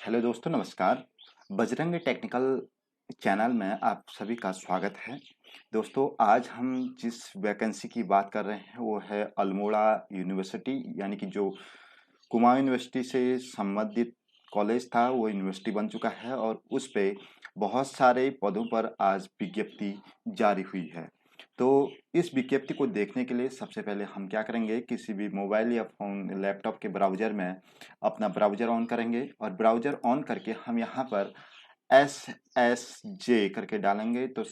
Hello दोस्तों, नमस्कार। Bajrang technical channel में आप सभी का स्वागत है। दोस्तों, आज हम जिस वैकेंसी की बात कर रहे हैं वो है अल्मोड़ा यूनिवर्सिटी, यानी कि जो कुमाऊं यूनिवर्सिटी से संबंधित कॉलेज था वो यूनिवर्सिटी बन चुका है और उस पे बहुत सारे पदों पर आज विज्ञप्ति जारी हुई है। तो इस विज्ञप्ति को देखने के लिए सबसे पहले हम क्या करेंगे, किसी भी मोबाइल या फोन लैपटॉप के ब्राउजर में अपना ब्राउजर ऑन करेंगे और ब्राउजर ऑन करके हम यहाँ पर SSJ करके डालेंगे तो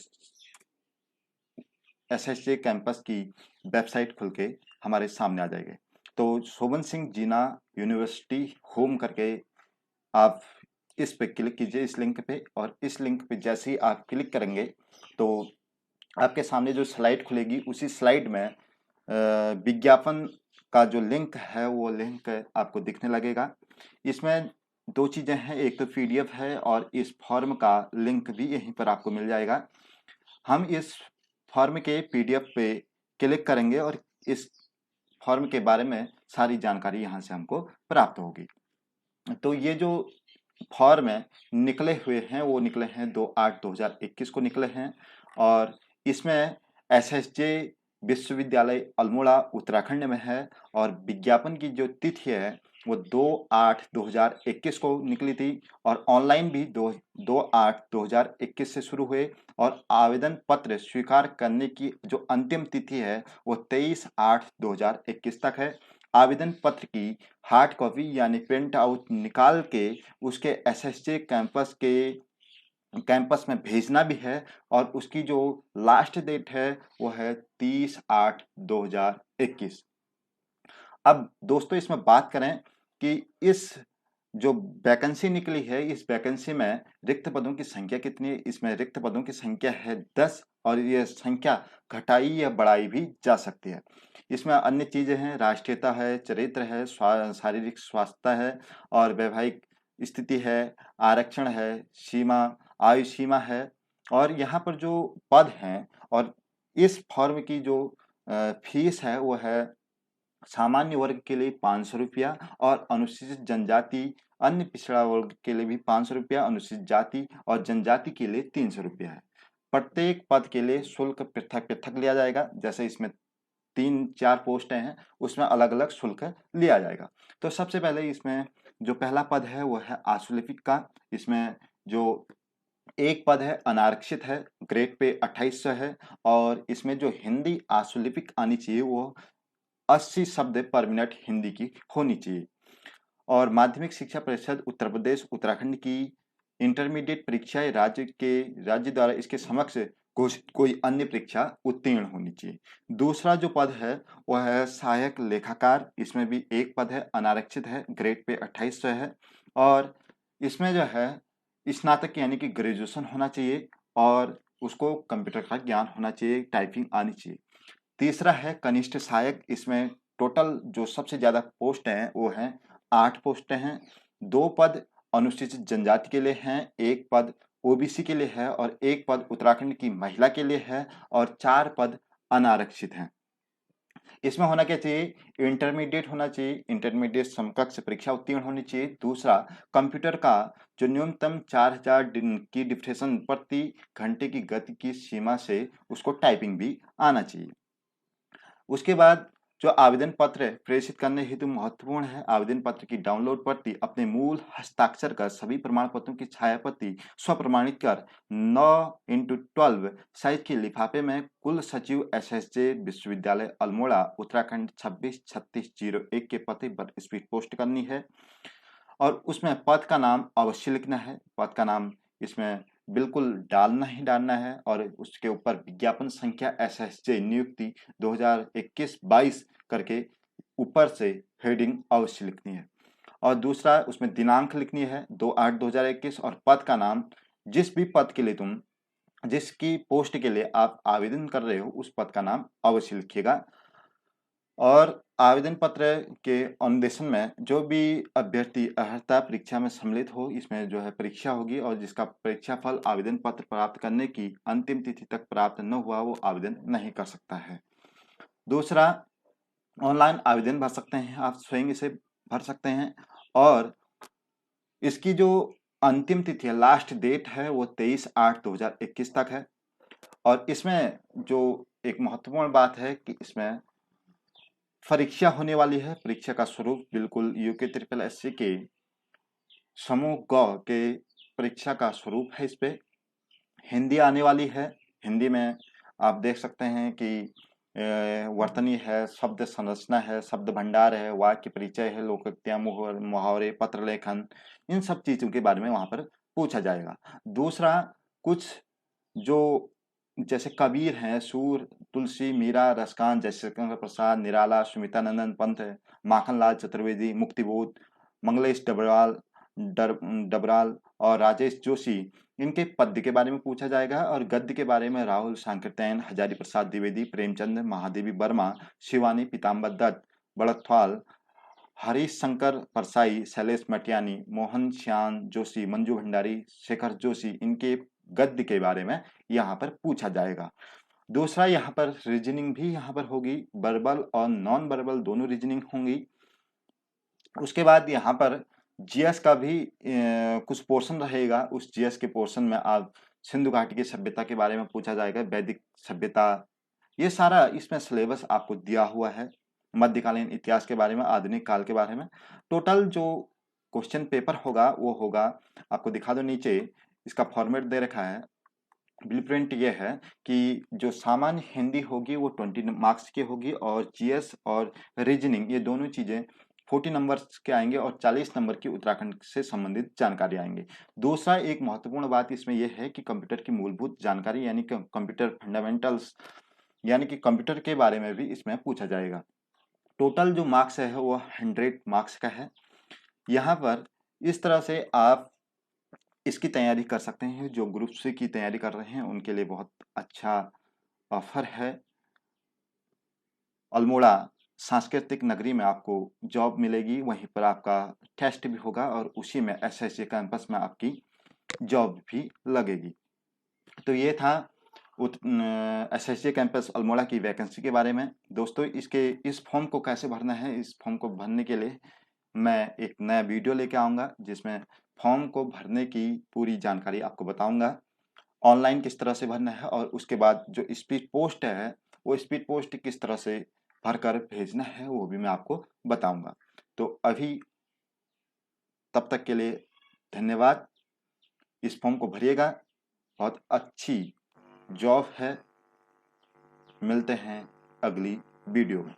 SSJ कैंपस की वेबसाइट खुल के हमारे सामने आ जाएगी। तो शोभन सिंह जीना यूनिवर्सिटी होम करके आप इस पे क्लिक कीजिए, इस लिंक पे, और इस लिंक पे जैसे ही आप क्लिक करेंगे तो आपके सामने जो स्लाइड खुलेगी उसी स्लाइड में विज्ञापन का जो लिंक है वो लिंक आपको दिखने लगेगा। इसमें दो चीजें हैं, एक तो PDF है और इस फॉर्म का लिंक भी यहीं पर आपको मिल जाएगा। हम इस फॉर्म के PDF पे क्लिक करेंगे और इस फॉर्म के बारे में सारी जानकारी यहाँ से हमको प्राप्त होगी। तो ये जो फॉर्म है निकले हुए हैं वो निकले हैं 2/8/2021 को निकले हैं और इसमें SSJ विश्वविद्यालय अल्मोड़ा उत्तराखंड में है और विज्ञापन की जो तिथि है वो 2/8/2021 को निकली थी और ऑनलाइन भी 2/8/2021 से शुरू हुए और आवेदन पत्र स्वीकार करने की जो अंतिम तिथि है वो 23/8/2021 तक है। आवेदन पत्र की हार्ड कॉपी यानी प्रिंट आउट निकाल के उसके SSJ कैंपस में भेजना भी है और उसकी जो लास्ट डेट है वो है 30/8/2021। अब दोस्तों, इसमें बात करें कि इस जो वैकेंसी निकली है इस वैकेंसी में रिक्त पदों की संख्या कितनी है। इसमें रिक्त पदों की संख्या है 10 और ये संख्या घटाई या बढ़ाई भी जा सकती है। इसमें अन्य चीजें हैं, राष्ट्रीयता है, चरित्र है, शारीरिक स्वास्थ्य है और वैवाहिक स्थिति है, आरक्षण है, सीमा, आयु सीमा है और यहाँ पर जो पद हैं और इस फॉर्म की जो फीस है वो है सामान्य वर्ग के लिए 500 रुपया और अनुसूचित जनजाति अन्य पिछड़ा वर्ग के लिए भी 500 रुपया, अनुसूचित जाति और जनजाति के लिए 300 रुपया है। प्रत्येक पद के लिए शुल्क पृथक पृथक लिया जाएगा। जैसे इसमें 3-4 पोस्टें हैं उसमें अलग अलग शुल्क लिया जाएगा। तो सबसे पहले इसमें जो पहला पद है वो है आशुलिपिक का। इसमें जो एक पद है अनारक्षित है, ग्रेड पे 2800 है और इसमें जो हिंदी आशुलिपिक आनी चाहिए वो 80 शब्द पर मिनट हिंदी की होनी चाहिए। और माध्यमिक शिक्षा परिषद उत्तर प्रदेश उत्तराखंड की इंटरमीडिएट परीक्षाएं राज्य द्वारा इसके समक्ष घोषित कोई अन्य परीक्षा उत्तीर्ण होनी चाहिए। दूसरा जो पद है वह है सहायक लेखाकार। इसमें भी एक पद है, अनारक्षित है, ग्रेड पे 2800 है और इसमें जो है स्नातक यानी कि ग्रेजुएशन होना चाहिए और उसको कंप्यूटर का ज्ञान होना चाहिए, टाइपिंग आनी चाहिए। तीसरा है कनिष्ठ सहायक। इसमें टोटल जो सबसे ज्यादा पोस्ट हैं वो हैं 8 पोस्टें हैं। 2 पद अनुसूचित जनजाति के लिए हैं, एक पद OBC के लिए है और एक पद उत्तराखंड की महिला के लिए है और 4 पद अनारक्षित हैं। इसमें होना क्या चाहिए, इंटरमीडिएट होना चाहिए, इंटरमीडिएट समकक्ष परीक्षा उत्तीर्ण होनी चाहिए। दूसरा, कंप्यूटर का जो न्यूनतम 4000 की डिप्रेशन प्रति घंटे की गति की सीमा से उसको टाइपिंग भी आना चाहिए। उसके बाद जो आवेदन पत्र प्रेषित करने हेतु महत्वपूर्ण है, आवेदन पत्र की डाउनलोड प्रति अपने मूल हस्ताक्षर कर सभी प्रमाण पत्रों की छायाप्रति स्वप्रमाणित कर 9x12 साइज के लिफाफे में कुल सचिव SSJ विश्वविद्यालय अल्मोड़ा उत्तराखंड 263601 के पते पर स्पीड पोस्ट करनी है और उसमें पद का नाम अवश्य लिखना है। पद का नाम इसमें बिल्कुल डालना ही डालना है और उसके ऊपर विज्ञापन संख्या SSJ नियुक्ति 2021-22 करके ऊपर से हेडिंग अवश्य लिखनी है और दूसरा उसमें दिनांक लिखनी है 2/8/2021 और पद का नाम जिस भी पद के लिए जिसकी पोस्ट के लिए आप आवेदन कर रहे हो उस पद का नाम अवश्य लिखिएगा। और आवेदन पत्र के अनुदेशन में जो भी अभ्यर्थी अर्हता परीक्षा में सम्मिलित हो, इसमें जो है परीक्षा होगी और जिसका परीक्षा फल आवेदन पत्र प्राप्त करने की अंतिम तिथि तक प्राप्त न हुआ वो आवेदन नहीं कर सकता है। दूसरा, ऑनलाइन आवेदन भर सकते हैं, आप स्वयं इसे भर सकते हैं और इसकी जो अंतिम तिथि है, लास्ट डेट है, वो 23/8/2021 तक है। और इसमें जो एक महत्वपूर्ण बात है कि इसमें परीक्षा होने वाली है। परीक्षा का स्वरूप बिल्कुल यूके ट्रिपल एससी के समूह ग के परीक्षा का स्वरूप है। इस पे हिंदी आने वाली है। हिंदी में आप देख सकते हैं कि वर्तनी है, शब्द संरचना है, शब्द भंडार है, वाक्य परिचय है, लोकोक्तियां, मुहावरे, पत्र लेखन, इन सब चीजों के बारे में वहां पर पूछा जाएगा। दूसरा, कुछ जो जैसे कबीर हैं, सूर, तुलसी, मीरा, रसकांत, जयशंकर प्रसाद, निराला, सुमितानंदन पंत, माखनलाल चतुर्वेदी, मुक्तिबोध, मंगलेश डबराल और राजेश जोशी, इनके पद्य के बारे में पूछा जाएगा। और गद्य के बारे में राहुल सांकृत्यायन, हजारी प्रसाद द्विवेदी, प्रेमचंद, महादेवी वर्मा, शिवानी, पीताम्बर दत्त, बड़थवाल, हरीश शंकर परसाई, शैलेश मटियानी, मोहन श्याम जोशी, मंजू भंडारी, शेखर जोशी, इनके गद्य के बारे में यहाँ पर पूछा जाएगा। दूसरा, यहाँ पर रीजनिंग भी यहाँ पर होगी, वर्बल और नॉन वर्बल दोनों रीजनिंग होंगी। उसके बाद यहाँ पर जीएस का भी कुछ पोर्शन रहेगा। उस जीएस के पोर्शन में आप सिंधु घाटी की सभ्यता के बारे में पूछा जाएगा, वैदिक सभ्यता, ये सारा इसमें सिलेबस आपको दिया हुआ है। मध्यकालीन इतिहास के बारे में, आधुनिक काल के बारे में। टोटल जो क्वेश्चन पेपर होगा वो होगा, आपको दिखा दो नीचे, इसका फॉर्मेट दे रखा है। ब्लूप्रिंट ये है कि जो सामान्य हिंदी होगी वो 20 मार्क्स की होगी, और जीएस और रीजनिंग ये दोनों चीजें 40 नंबर्स के आएंगे, और 40 नंबर की उत्तराखंड से संबंधित जानकारी आएंगे। दूसरा, एक महत्वपूर्ण बात इसमें यह है कि कंप्यूटर की मूलभूत जानकारी यानी कि कंप्यूटर फंडामेंटल्स, यानी कि कंप्यूटर के बारे में भी इसमें पूछा जाएगा। टोटल जो मार्क्स है वो 100 मार्क्स का है। यहाँ पर इस तरह से आप इसकी तैयारी कर सकते हैं। जो ग्रुप सी की तैयारी कर रहे हैं उनके लिए बहुत अच्छा ऑफर है। अल्मोड़ा सांस्कृतिक नगरी में आपको जॉब मिलेगी, वहीं पर आपका टेस्ट भी होगा और उसी में एसएससी कैंपस में आपकी जॉब भी लगेगी। तो ये था एसएससी कैंपस अल्मोड़ा की वैकेंसी के बारे में। दोस्तों, इस फॉर्म को कैसे भरना है, इस फॉर्म को भरने के लिए मैं एक नया वीडियो लेके आऊँगा, जिसमें फॉर्म को भरने की पूरी जानकारी आपको बताऊँगा। ऑनलाइन किस तरह से भरना है, और उसके बाद जो स्पीड पोस्ट है वो स्पीड पोस्ट किस तरह से भरकर भेजना है वो भी मैं आपको बताऊँगा। तो अभी तब तक के लिए धन्यवाद। इस फॉर्म को भरिएगा, बहुत अच्छी जॉब है। मिलते हैं अगली वीडियो में।